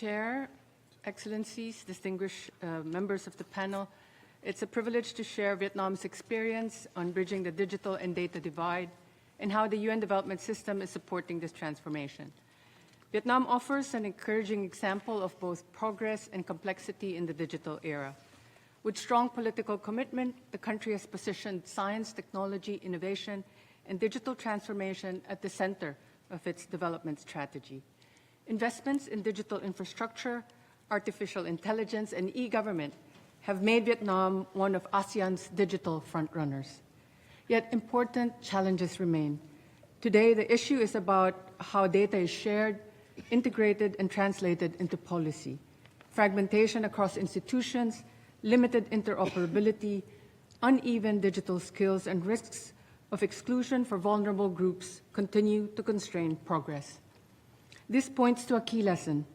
Chair, Excellencies, distinguished members of the panel, it's a privilege to share Vietnam's experience on bridging the digital and data divide and how the UN development system is supporting this transformation. Vietnam offers an encouraging example of both progress and complexity in the digital era. With strong political commitment, the country has positioned science, technology, innovation, and digital transformation at the center of its development strategy. Investments in digital infrastructure, artificial intelligence, and e-government have made Vietnam one of ASEAN's digital frontrunners. Yet important challenges remain. Today, the issue is about how data is shared, integrated, and translated into policy. Fragmentation across institutions, limited interoperability, uneven digital skills, and risks of exclusion for vulnerable groups continue to constrain progress. This points to a key lesson.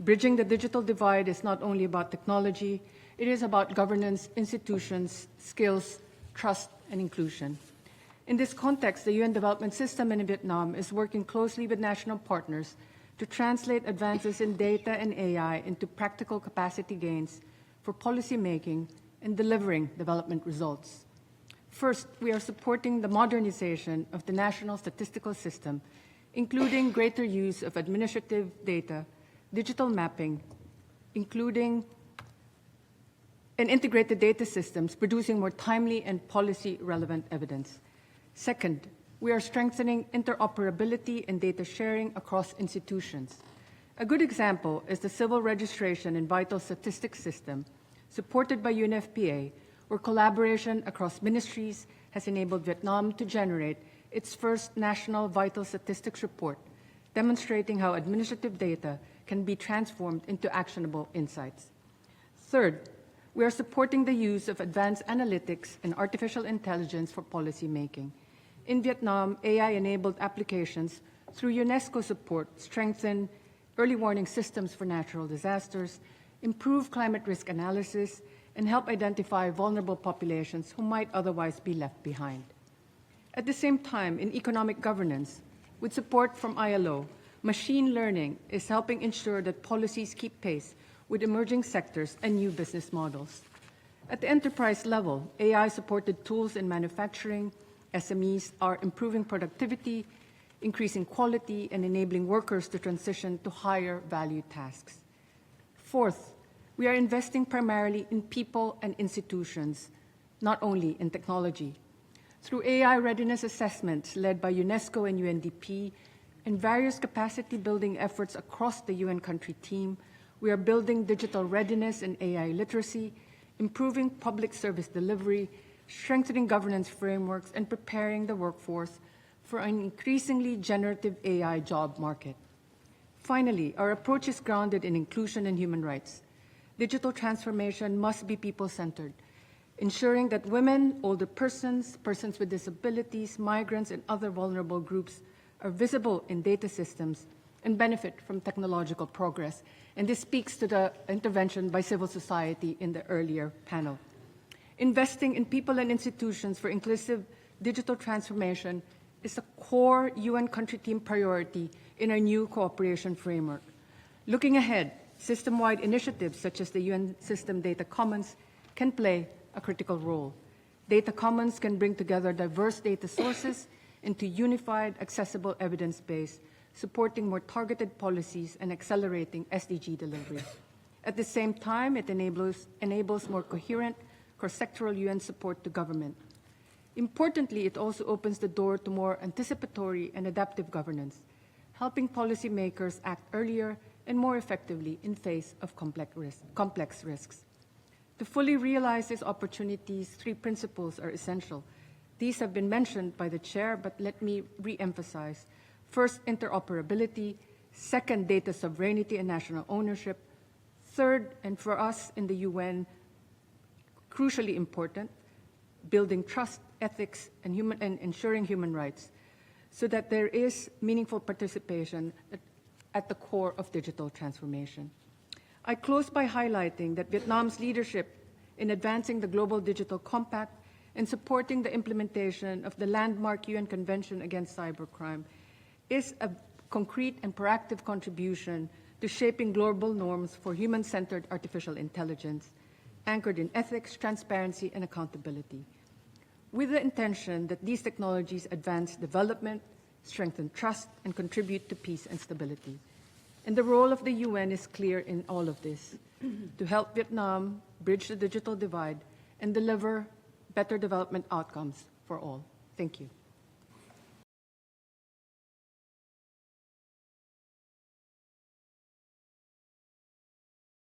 Bridging the digital divide is not only about technology, it is about governance, institutions, skills, trust, and inclusion. In this context, the UN development system in Vietnam is working closely with national partners to translate advances in data and AI into practical capacity gains for policymaking and delivering development results. First, we are supporting the modernization of the national statistical system, including greater use of administrative data, digital mapping, including and integrated data systems, producing more timely and policy-relevant evidence. Second, we are strengthening interoperability and data sharing across institutions. A good example is the civil registration and vital statistics system, supported by UNFPA, where collaboration across ministries has enabled Vietnam to generate its first national vital statistics report, demonstrating how administrative data can be transformed into actionable insights. Third, we are supporting the use of advanced analytics and artificial intelligence for policymaking. In Vietnam, AI-enabled applications through UNESCO support strengthen early warning systems for natural disasters, improve climate risk analysis, and help identify vulnerable populations who might otherwise be left behind. At the same time, in economic governance, with support from ILO, machine learning is helping ensure that policies keep pace with emerging sectors and new business models. At the enterprise level, AI-supported tools in manufacturing, SMEs are improving productivity, increasing quality, and enabling workers to transition to higher value tasks. Fourth, we are investing primarily in people and institutions, not only in technology. Through AI readiness assessments led by UNESCO and UNDP and various capacity-building efforts across the UN country team, we are building digital readiness and AI literacy, improving public service delivery, strengthening governance frameworks, and preparing the workforce for an increasingly generative AI job market. Finally, our approach is grounded in inclusion and human rights. Digital transformation must be people-centered, ensuring that women, older persons, persons with disabilities, migrants, and other vulnerable groups are visible in data systems and benefit from technological progress. And this speaks to the intervention by civil society in the earlier panel. Investing in people and institutions for inclusive digital transformation is a core UN country team priority in our new cooperation framework. Looking ahead, system-wide initiatives such as the UN System Data Commons can play a critical role. Data Commons can bring together diverse data sources into unified, accessible evidence base, supporting more targeted policies and accelerating SDG delivery. At the same time, it enables more coherent, cross-sectoral UN support to government. Importantly, it also opens the door to more anticipatory and adaptive governance, helping policymakers act earlier and more effectively in face of complex risks. To fully realize these opportunities, three principles are essential. These have been mentioned by the chair, but let me re-emphasize. First, interoperability. Second, data sovereignty and national ownership. Third, and for us in the UN, crucially important, building trust, ethics, and ensuring human rights so that there is meaningful participation at the core of digital transformation. I close by highlighting that Vietnam's leadership in advancing the Global Digital Compact and supporting the implementation of the landmark UN Convention Against Cybercrime is a concrete and proactive contribution to shaping global norms for human-centered artificial intelligence, anchored in ethics, transparency, and accountability, with the intention that these technologies advance development, strengthen trust, and contribute to peace and stability. And the role of the UN is clear in all of this, to help Vietnam bridge the digital divide and deliver better development outcomes for all. Thank you.